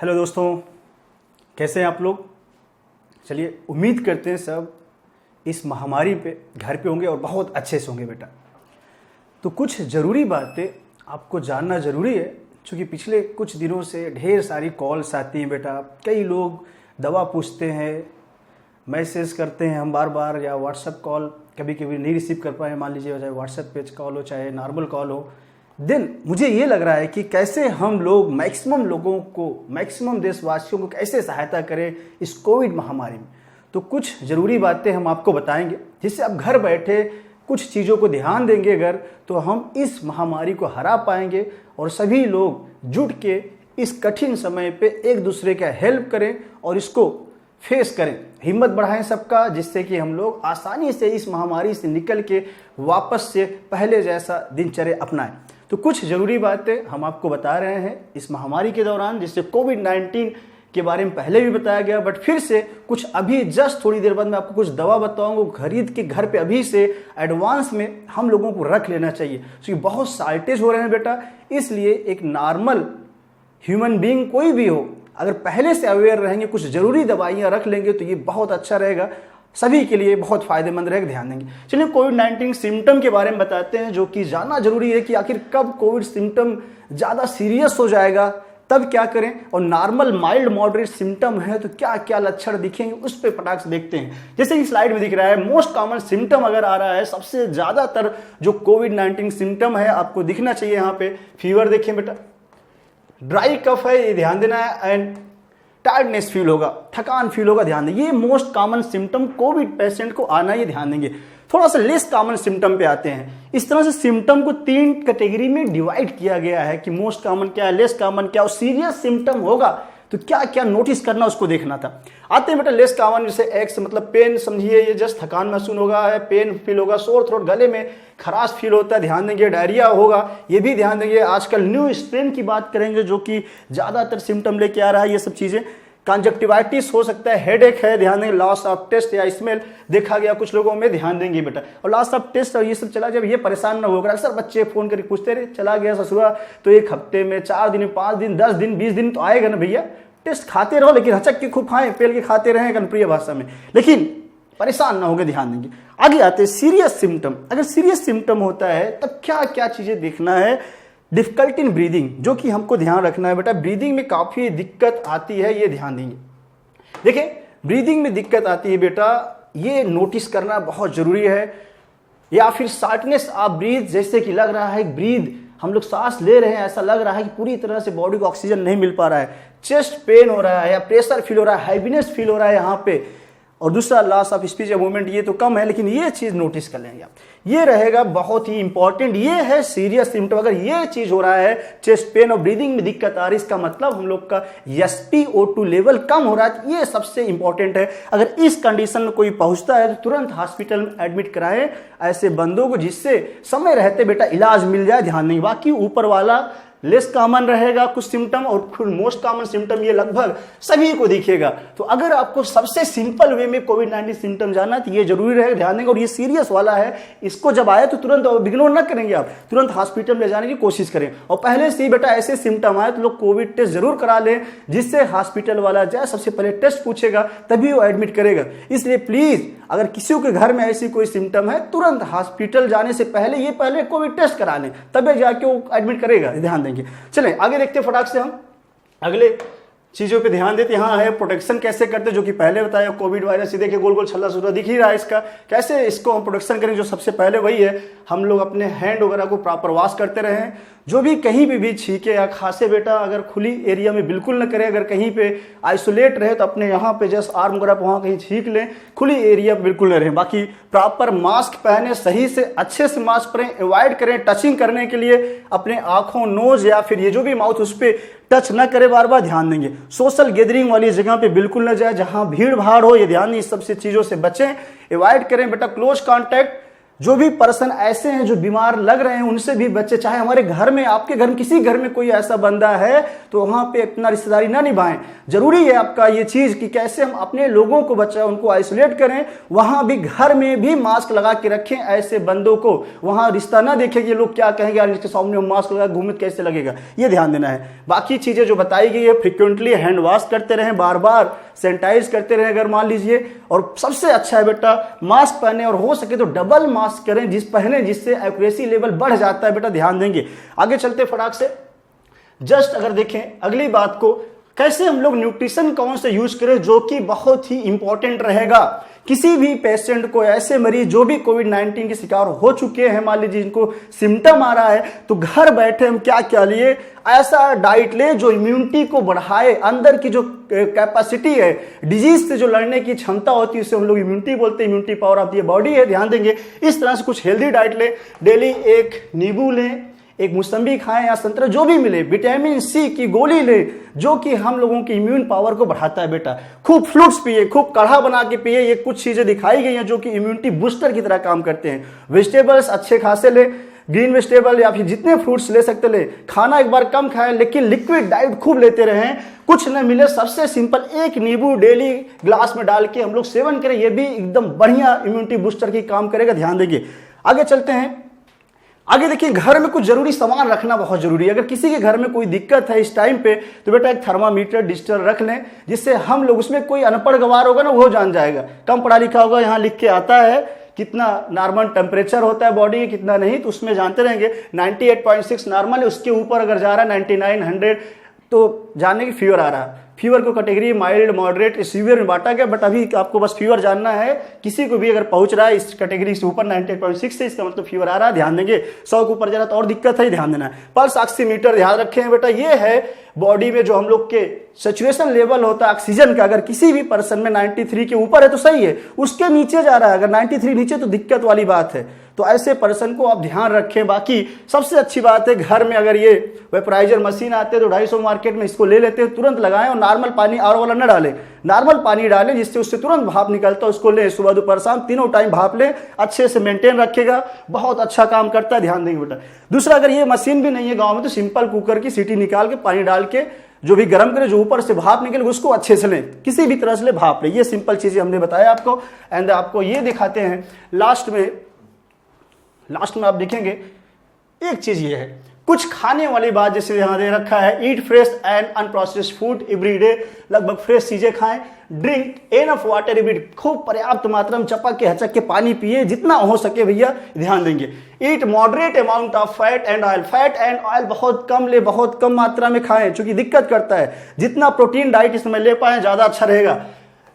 Hello दोस्तों, कैसे हैं आप लोग। चलिए, उम्मीद करते हैं सब इस महामारी पे घर पे होंगे और बहुत अच्छे से होंगे बेटा। तो कुछ ज़रूरी बातें आपको जानना ज़रूरी है, क्योंकि पिछले कुछ दिनों से ढेर सारी कॉल्स आती हैं बेटा। कई लोग दवा पूछते हैं, मैसेज करते हैं हम बार बार, या व्हाट्सएप कॉल कभी कभी नहीं रिसीव कर पाए, मान लीजिए चाहे व्हाट्सएप पे कॉल हो चाहे नॉर्मल कॉल हो। देन मुझे ये लग रहा है कि कैसे हम लोग मैक्सिमम लोगों को, मैक्सिमम देशवासियों को कैसे सहायता करें इस कोविड महामारी में। तो कुछ ज़रूरी बातें हम आपको बताएंगे, जिससे आप घर बैठे कुछ चीज़ों को ध्यान देंगे अगर, तो हम इस महामारी को हरा पाएंगे और सभी लोग जुट के इस कठिन समय पे एक दूसरे का हेल्प करें और इसको फेस करें, हिम्मत बढ़ाएं सबका, जिससे कि हम लोग आसानी से इस महामारी से निकल के वापस से पहले जैसा दिनचर्या अपनाएं। तो कुछ ज़रूरी बातें हम आपको बता रहे हैं इस महामारी के दौरान, जिससे कोविड-19 के बारे में पहले भी बताया गया, बट फिर से कुछ अभी जस्ट थोड़ी देर बाद मैं आपको कुछ दवा बताऊंगा, खरीद के घर पे अभी से एडवांस में हम लोगों को रख लेना चाहिए, क्योंकि बहुत शार्टेज हो रहे हैं बेटा। इसलिए एक नॉर्मल ह्यूमन बीइंग कोई भी हो, अगर पहले से अवेयर रहेंगे, कुछ ज़रूरी दवाइयाँ रख लेंगे, तो ये बहुत अच्छा रहेगा, सभी के लिए बहुत फायदेमंद रहेगा, ध्यान देंगे। चलिए, कोविड-19 सिम्टम के बारे में बताते हैं, जो कि जानना जरूरी है कि आखिर कब कोविड सिम्टम ज़्यादा सीरियस हो जाएगा, तब क्या करें, और नॉर्मल माइल्ड मॉडरेट सिम्टम है तो क्या क्या लक्षण दिखेंगे, उस पर फटाक से देखते हैं। जैसे कि स्लाइड में दिख रहा है, मोस्ट कॉमन सिम्टम अगर आ रहा है, सबसे ज़्यादातर जो कोविड-19 सिम्टम है आपको दिखना चाहिए यहाँ पे। फीवर देखें बेटा, ड्राई कफ है, ये ध्यान देना है, एंड टायर्डनेस फील होगा, थकान फील होगा, ध्यान देंगे। ये most common symptom Covid patient को आना, ये ध्यान देंगे। थोड़ा सा लेस कॉमन सिम्टम पे आते हैं। इस तरह से सिम्टम को 3 कैटेगरी में डिवाइड किया गया है कि मोस्ट कॉमन क्या है, लेस कॉमन क्या, और सीरियस सिम्टम होगा तो क्या क्या नोटिस करना, उसको देखना था। आते हैं बेटा लेस कॉमन, जैसे एक्स मतलब पेन, समझिए ये जस्ट थकान महसूस होगा, है पेन फील होगा, सोर थ्रोट, गले में खराश फील होता है, ध्यान देंगे। डायरिया होगा, ये भी ध्यान देंगे। आजकल न्यू स्ट्रेन की बात करेंगे जो कि ज़्यादातर सिम्टम लेके आ रहा है, ये सब चीज़ें। कंजक्टिवाइटिस हो सकता है, हेडेक है, ध्यान देंगे। लॉस ऑफ टेस्ट या स्मेल देखा गया कुछ लोगों में, ध्यान देंगे बेटा। और लॉस ऑफ टेस्ट और ये सब चला, जब ये परेशान ना होगा। अक्सर बच्चे फोन करके पूछते रहे, चला गया ससुरा तो 1 हफ्ते में, 4 दिन में, 5 दिन, 10 दिन, 20 दिन तो आएगा ना भैया। टेस्ट खाते रहो, लेकिन हचक के खूब खाएं, पेल के खाते रहें कनप्रिय भाषा में, लेकिन परेशान ना होगा, ध्यान देंगे। आगे आते हैं सीरियस सिम्टम। अगर सीरियस सिम्टम होता है तब क्या क्या चीजें देखना है। डिफिकल्ट इन ब्रीदिंग, जो कि हमको ध्यान रखना है बेटा, ब्रीदिंग में काफी दिक्कत आती है, ये ध्यान देंगे। देखिए, ब्रीदिंग में दिक्कत आती है बेटा, ये नोटिस करना बहुत जरूरी है। या फिर शार्टनेस ऑफ ब्रीथ, जैसे कि लग रहा है ब्रीद, हम लोग सांस ले रहे हैं, ऐसा लग रहा है कि पूरी तरह से बॉडी को ऑक्सीजन नहीं मिल पा रहा है। चेस्ट पेन हो रहा है, या प्रेशर फील हो रहा है, हैवीनेस फील हो रहा है यहाँ पे। और दूसरा लॉस ऑफ स्पीच या मूवमेंट, ये तो कम है, लेकिन ये चीज नोटिस कर लेंगे आप, ये रहेगा बहुत ही इंपॉर्टेंट। ये है सीरियस सिम्टम। अगर ये चीज हो रहा है, चेस्ट पेन और ब्रीदिंग में दिक्कत आ रही, इसका मतलब हम लोग का SpO2 लेवल कम हो रहा है, ये सबसे इंपॉर्टेंट है। अगर इस कंडीशन में कोई पहुंचता है तो तुरंत हॉस्पिटल में एडमिट कराएं ऐसे बंदों को, जिससे समय रहते बेटा इलाज मिल जाए, ध्यान नहीं। बाकी ऊपर वाला लेस कॉमन रहेगा कुछ सिम्टम, और फिर मोस्ट कॉमन सिम्टम ये लगभग सभी को दिखेगा। तो अगर आपको सबसे सिंपल वे में कोविड-19 सिम्टम जानना है तो ये जरूरी रहेगा, ध्यान देंगे। और ये सीरियस वाला है, इसको जब आए तो तुरंत इग्नोर ना करेंगे आप, तुरंत हॉस्पिटल ले जाने की कोशिश करें। और पहले से ही बेटा ऐसे सिम्टम आए तो लोग कोविड टेस्ट जरूर करा लें, जिससे हॉस्पिटल वाला जाए, सबसे पहले टेस्ट पूछेगा, तभी वो एडमिट करेगा। इसलिए प्लीज, अगर किसी के घर में ऐसी कोई सिम्टम है, तुरंत हॉस्पिटल जाने से पहले कोविड टेस्ट करा लें, तभी जाके वो एडमिट करेगा, ध्यान देंगे। चलें आगे देखते हैं फटाक से, हम अगले चीजों पे ध्यान देते। यहाँ है प्रोटेक्शन कैसे करते, जो कि पहले बताया। कोविड वायरस, देखिए गोल गोल छल्ला सूरा दिख ही रहा है इसका, कैसे इसको हम प्रोटेक्शन करें। जो सबसे पहले वही है, हम लोग अपने हैंड वगैरह को प्रॉपर वॉश करते रहें। जो भी कहीं भी छींके या खांसे बेटा, अगर खुली एरिया में बिल्कुल न करें। अगर कहीं पे आइसोलेट रहे तो अपने यहाँ पे जस्ट आर्म वगैरह वहाँ कहीं छींक लें, खुली एरिया पे बिल्कुल न रहें। बाकी प्रॉपर मास्क पहने, सही से अच्छे से मास्क पहने, अवॉइड करें टचिंग करने के लिए अपने आंखों, नोज या फिर ये जो भी माउथ, उस पर टच न करे, बार बार ध्यान देंगे। सोशल गैदरिंग वाली जगह पे बिल्कुल न जाए, जहां भीड़ भाड़ हो, ये ध्यान, इस सबसे चीजों से बचें, अवॉइड करें बेटा। क्लोज कॉन्टैक्ट जो भी पर्सन ऐसे हैं जो बीमार लग रहे हैं उनसे भी बच्चे, चाहे हमारे घर में, आपके घर में, किसी घर में कोई ऐसा बंदा है तो वहां पे इतना रिश्तेदारी ना निभाएं। जरूरी है आपका ये चीज कि कैसे हम अपने लोगों को बचाएं, उनको आइसोलेट करें, वहां भी घर में भी मास्क लगा के रखें। ऐसे बंदों को वहां रिश्ता ना देखें कि लोग क्या कहेंगे, यार इसके सामने मास्क लगा घूमे कैसे लगेगा, ये ध्यान देना है। बाकी चीजें जो बताई गई है, फ्रिक्वेंटली हैंड वॉश करते रहें, बार बार सैनिटाइज करते रहें अगर मान लीजिए, और सबसे अच्छा है बेटा मास्क पहने, और हो सके तो डबल मास्क करें जिससे एक्यूरेसी लेवल बढ़ जाता है बेटा, ध्यान देंगे। आगे चलते फटाक से, जस्ट अगर देखें अगली बात को, कैसे हम लोग न्यूट्रिशन कौन से यूज करें, जो कि बहुत ही इंपॉर्टेंट रहेगा। किसी भी पेशेंट को, ऐसे मरीज जो भी कोविड-19 के शिकार हो चुके हैं, मान लीजिए जिनको सिम्टम आ रहा है, तो घर बैठे हम क्या क्या लिए, ऐसा डाइट ले जो इम्यूनिटी को बढ़ाए, अंदर की जो कैपेसिटी है, डिजीज से जो लड़ने की क्षमता होती है, उसे हम लोग इम्यूनिटी बोलते हैं, immunity power of the body है, ध्यान देंगे। इस तरह से कुछ हेल्दी डाइट ले, डेली एक नींबू लें, एक मौसम्बी खाएं या संतरा, जो भी मिले, विटामिन सी की गोली ले जो कि हम लोगों की इम्यून पावर को बढ़ाता है बेटा। खूब फ्रूट्स पिए, खूब काढ़ा बना के पिए, ये कुछ चीजें दिखाई गई हैं जो कि इम्यूनिटी बूस्टर की तरह काम करते हैं। वेजिटेबल्स अच्छे खासे ले, ग्रीन वेजिटेबल या फिर जितने फ्रूट्स ले सकते ले। खाना एक बार कम खाएं, लेकिन लिक्विड डाइट खूब लेते रहें। कुछ न मिले, सबसे सिंपल एक नींबू डेली ग्लास में डाल के हम लोग सेवन करें, ये भी एकदम बढ़िया इम्यूनिटी बूस्टर की काम करेगा, ध्यान देंगे। आगे चलते हैं। आगे देखिए, घर में कुछ जरूरी सामान रखना बहुत जरूरी है। अगर किसी के घर में कोई दिक्कत है इस टाइम पे, तो बेटा एक थर्मामीटर डिजिटल रख लें, जिससे हम लोग, उसमें कोई अनपढ़ गवार होगा ना, वो जान जाएगा, कम पढ़ा लिखा होगा, यहाँ लिख के आता है कितना नॉर्मल टेम्परेचर होता है बॉडी का, कितना नहीं, तो उसमें जानते रहेंगे। 98.6 नॉर्मल है, उसके ऊपर अगर जा रहा है 99, 100, तो जानने की फीवर आ रहा है। फीवर को कैटेगरी माइल्ड, मॉडरेट, सीवियर में बांटा गया, बट अभी आपको बस फीवर जानना है। किसी को भी अगर पहुंच रहा है इस कैटेगरी से ऊपर 98.6 से, इसका मतलब फीवर आ रहा है, ध्यान देंगे। 100 के ऊपर जा रहा तो और दिक्कत है, ध्यान देना है। पल्स ऑक्सीमीटर ध्यान रखें बेटा, ये है बॉडी में जो हम लोग के सैचुरेशन लेवल होता है ऑक्सीजन का। अगर किसी भी पर्सन में 93 के ऊपर है तो सही है, उसके नीचे जा रहा है, अगर 93 नीचे तो दिक्कत वाली बात है। तो ऐसे पर्सन को आप ध्यान रखें। बाकी सबसे अच्छी बात है, घर में अगर ये वेपराइजर मशीन आते हैं तो 250 मार्केट में, इसको ले लेते हैं, तुरंत लगाएं, और नॉर्मल पानी आर वाला न डालें, नॉर्मल पानी डालें, जिससे उससे तुरंत भाप निकलता है, उसको लें, सुबह दोपहर शाम तीनों टाइम भाप लें, अच्छे से मेंटेन रखेगा, बहुत अच्छा काम करता है, ध्यान देंगे बेटा। दूसरा, अगर ये मशीन भी नहीं है गाँव में, तो सिंपल कुकर की सीटी निकाल के पानी डाल के जो भी गर्म करे, जो ऊपर से भाप निकले उसको अच्छे से लें, किसी भी तरह से ले, भाप ले। ये सिंपल चीजें हमने बताया आपको। एंड आपको ये दिखाते हैं लास्ट में आप देखेंगे एक चीज ये है, कुछ खाने वाली बात, जैसे यहां दे रखा है, ईट fresh and unprocessed food every day, लगभग फ्रेश चीजें खाएं। Drink enough water every day, खूब पर्याप्त मात्रा में चपक के हचक के पानी पिए, जितना हो सके भैया, ध्यान देंगे। Eat moderate amount of fat and oil, fat and oil बहुत कम ले, बहुत कम मात्रा में खाएं, क्योंकि दिक्कत करता है। जितना प्रोटीन डाइट इसमें ले पाए ज्यादा अच्छा रहेगा।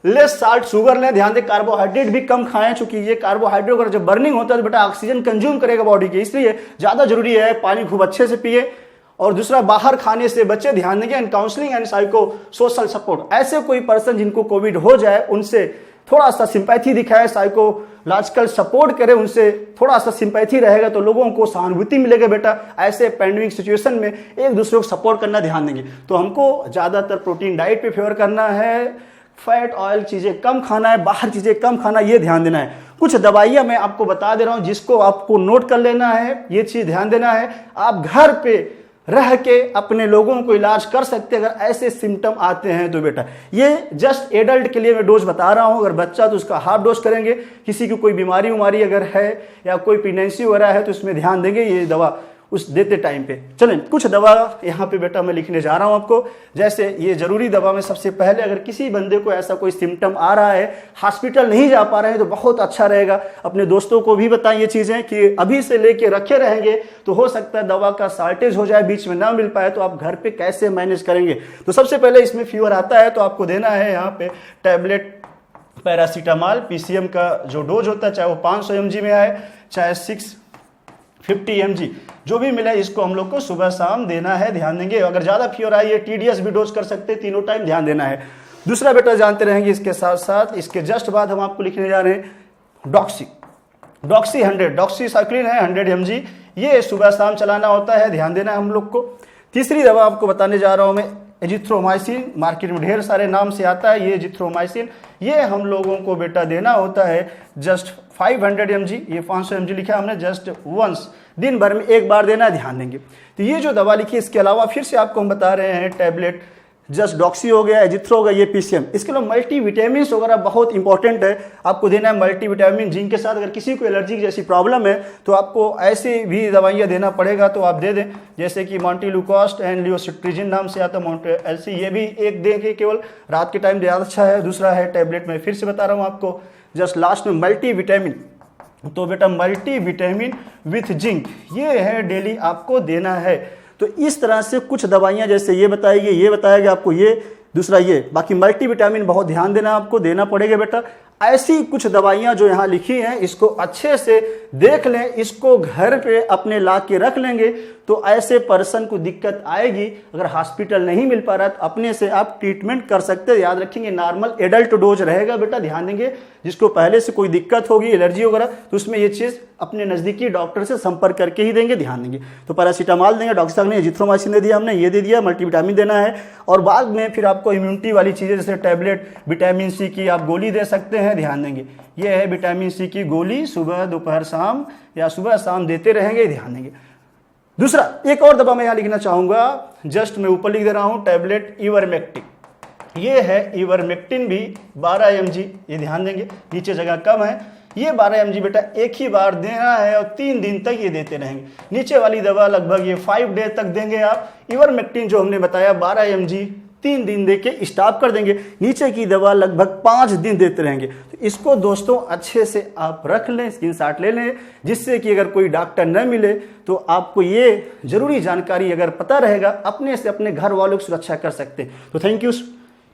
लेस साल्ट, शुगर लें, ध्यान दें। कार्बोहाइड्रेट भी कम खाएं, चूंकि ये कार्बोहाइड्रेट अगर जब बर्निंग होता है तो बेटा ऑक्सीजन कंज्यूम करेगा बॉडी के, इसलिए ज्यादा जरूरी है। पानी खूब अच्छे से पिए। और दूसरा, बाहर खाने से बच्चे, ध्यान देंगे। And counselling and psycho social support, ऐसे कोई पर्सन जिनको कोविड हो जाए उनसे थोड़ा सा सिंपैथी दिखाए, साइकोलॉजिकल सपोर्ट करे, उनसे थोड़ा सा सिंपैथी रहेगा तो लोगों को सहानुभूति मिलेगा बेटा। ऐसे पैंडेमिक सिचुएशन में एक दूसरे को सपोर्ट करना, ध्यान देंगे। तो हमको ज्यादातर प्रोटीन डाइट पे फेवर करना है, फैट ऑयल चीजें कम खाना है, बाहर चीजें कम खाना, ये ध्यान देना है। कुछ दवाइयां मैं आपको बता दे रहा हूं, जिसको आपको नोट कर लेना है, ये चीज ध्यान देना है। आप घर पे रह के अपने लोगों को इलाज कर सकते हैं अगर ऐसे सिम्टम आते हैं तो बेटा। ये जस्ट एडल्ट के लिए मैं डोज बता रहा हूं, अगर बच्चा तो उसका हाफ डोज करेंगे। किसी की कोई बीमारी अगर है या कोई प्रेगनेंसी वगैरह है तो इसमें ध्यान देंगे, ये दवा उस देते टाइम पे। चलें, कुछ दवा यहाँ पे बेटा मैं लिखने जा रहा हूँ आपको। जैसे ये जरूरी दवा में सबसे पहले, अगर किसी बंदे को ऐसा कोई सिम्टम आ रहा है, हॉस्पिटल नहीं जा पा रहे हैं, तो बहुत अच्छा रहेगा अपने दोस्तों को भी बताएं ये चीजें, कि अभी से लेके रखे रहेंगे तो हो सकता है दवा का शॉर्टेज हो जाए, बीच में ना मिल पाए, तो आप घर पे कैसे मैनेज करेंगे। तो सबसे पहले इसमें फीवर आता है तो आपको देना है यहाँ पे टैबलेट पैरासीटामॉल। पीसीएम का जो डोज होता है, चाहे वो 500 mg में आए, चाहे 650 mg, जो भी मिले, इसको हम लोग को सुबह शाम देना है, ध्यान देंगे। अगर ज्यादा फीवर आई है, TDS भी डोज कर सकते हैं, तीनों टाइम ध्यान देना है। दूसरा बेटा जानते रहेंगे, इसके साथ साथ इसके जस्ट बाद हम आपको लिखने जा रहे हैं डॉक्सी 100, डॉक्सीसाइक्लिन है 100 mg, ये सुबह शाम चलाना होता है, ध्यान देना है हम लोग को। तीसरी दवा आपको बताने जा रहा हूं मैं, एजिथ्रोमाइसिन, मार्केट में ढेर सारे नाम से आता है ये एजिथ्रोमाइसिन। ये हम लोगों को बेटा देना होता है जस्ट 500 mg, ये 500 mg लिखा है हमने, जस्ट वंस, दिन भर में एक बार देना है, ध्यान देंगे। तो ये जो दवा लिखी है, इसके अलावा फिर से आपको हम बता रहे हैं टैबलेट, जस्ट डॉक्सी हो गया, एजिथ्रो हो गया, ये पीसीएम। इसके अलावा मल्टी विटामिन वगैरह बहुत इंपॉर्टेंट है, आपको देना है मल्टी विटामिन जिंक के साथ। अगर किसी को एलर्जी जैसी प्रॉब्लम है तो आपको ऐसी भी दवाइयाँ देना पड़ेगा, तो आप दे दें, जैसे कि मॉन्टिल्यूकॉस्ट एंड लियोसिट्रिजिन नाम से आता है, माउंट एलसी, ये भी एक देंगे केवल रात के टाइम, ज़्यादा अच्छा है। दूसरा है टैबलेट, मैं फिर से बता रहा हूँ आपको, जस्ट लास्ट में मल्टी विटामिन, तो बेटा मल्टी विटामिन विथ जिंक, ये है डेली आपको देना है। तो इस तरह से कुछ दवाइयां, जैसे ये बताएगी, ये बताएगा आपको, ये दूसरा ये, बाकी मल्टी विटामिन बहुत ध्यान देना, आपको देना पड़ेगा बेटा। ऐसी कुछ दवाइयां जो यहाँ लिखी हैं, इसको अच्छे से देख लें, इसको घर पे अपने ला के रख लेंगे तो ऐसे पर्सन को दिक्कत आएगी। अगर हॉस्पिटल नहीं मिल पा रहा है तो अपने से आप ट्रीटमेंट कर सकते हैं। याद रखेंगे नॉर्मल एडल्ट डोज रहेगा बेटा, ध्यान देंगे। जिसको पहले से कोई दिक्कत होगी, एलर्जी वगैरह, तो उसमें ये चीज़ अपने नज़दीकी डॉक्टर से संपर्क करके ही देंगे, ध्यान देंगे। तो पैरासीटामॉल देंगे, डॉक्टर साहब ने एजिथ्रोमाइसिन दे दिया, हमने ये दे दिया, मल्टीविटामिन देना है। और बाद में फिर आपको इम्यूनिटी वाली चीज़ें, जैसे टैबलेट विटामिन सी की आप गोली दे सकते हैं, ध्यान देंगे। ये है विटामिन सी की गोली, सुबह दोपहर शाम या सुबह शाम देते रहेंगे, ध्यान देंगे। दूसरा एक और दवा मैं यहाँ लिखना चाहूँगा, जस्ट मैं ऊपर लिख दे रहा हूँ, टैबलेट इवरमेक्टिन। ये है इवरमेक्टिन भी 12 mg, ये ध्यान देंगे, नीचे जगह कम है। ये 12 mg बेटा एक ही बार देना है और 3 दिन तक ये देते रहेंगे। नीचे वाली दवा लगभग ये 5 डे तक देंगे आप। इवरमेक्टिन जो हमने बताया 12 mg 3 दिन दे के स्टॉप कर देंगे। नीचे की दवा लगभग 5 दिन देते रहेंगे। तो इसको दोस्तों अच्छे से आप रख लें, स्क्रीनशॉट ले लें, जिससे कि अगर कोई डॉक्टर न मिले तो आपको ये जरूरी जानकारी अगर पता रहेगा, अपने से अपने घर वालों की सुरक्षा कर सकते हैं। तो थैंक यू,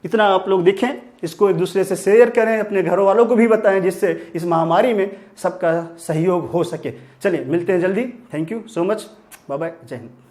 इतना आप लोग देखें, इसको एक दूसरे से शेयर करें, अपने घर वालों को भी बताएं, जिससे इस महामारी में सबका सहयोग हो सके। चलिए मिलते हैं जल्दी। Thank you so much, bye bye, जय हिंद।